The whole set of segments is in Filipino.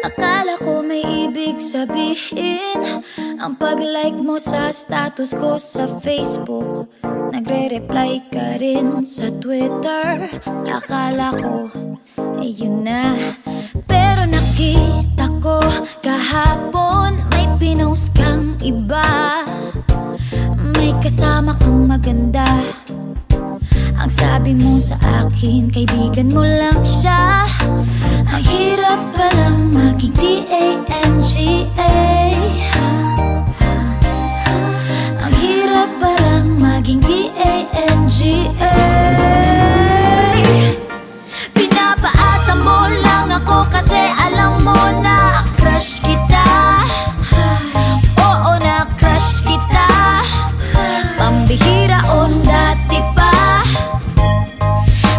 Akala ko may ibig sabihin ang pag-like mo sa status ko sa Facebook. Nagre-reply ka rin sa Twitter. Akala ko, yun na. Pero nakita ko kahapon may pinost kang iba. May kasama kang maganda. Ang sabi mo sa akin, kaibigan mo lang siya. Ang hirap palang maging D-A-N-G-A. Ang hirap palang maging D-A-N-G-A. Pinapaasa mo lang ako kasi alam mo na crush kita. Oo, na crush kita. Pambihira o nung dati pa.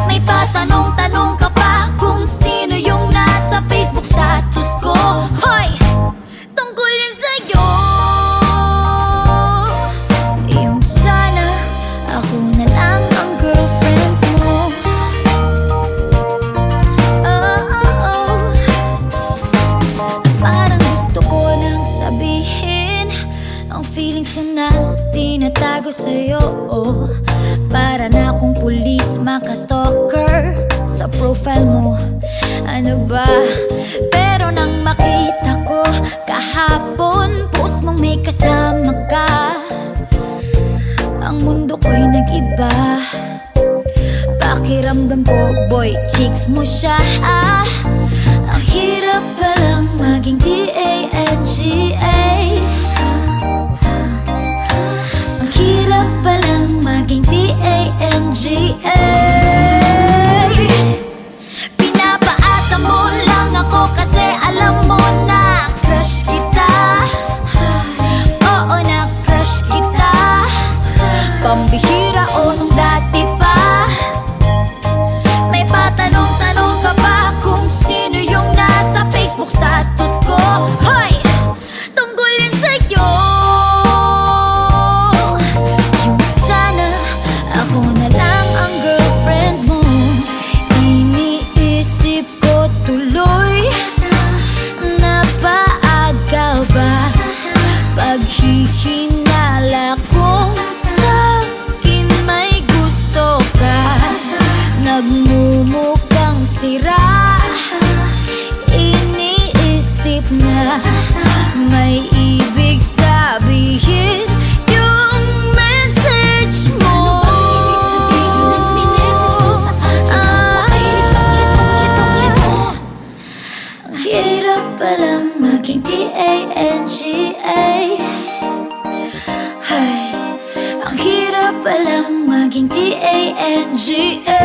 May patanong-tanong ka pa kung sino yung nasa Facebook status ko. Hoy! Tungkol yan sa'yo. Yung sana ako na lang ang girlfriend mo. Parang gusto ko nang sabihin ang feelings ko na tinatago sa'yo. Para na akong pulis, maka-stalker sa profile mo. Ano ba? Pero nang makita ko kahapon post mong may kasama ka, ang mundo ko'y nag-iba. Pakiramdam ko, boy, chicks mo siya. Ang hirap palang maging D-A-N-G-A. Ang hirap palang maging D-A-N-G-A. Pinapaasa mo lang ako kasi alam mo na crush kita. Oo, na crush kita. Pambihira o nung dati pa. May patanong-tanong ka pa kung sino yung nasa Facebook status ko. Hoy! Tungkol yun sa'yo. Yung sana ako na lang ang girlfriend mo. Iniisip ko tuloy, napaaga ba paghihinala kung sa'kin may gusto ka. Nagmumukhang sira, iniisip na may ibig sabihin yung message mo. Ang hirap palang maging D-A-N-G-A. Ay, ang hirap palang maging D-A-N-G-A.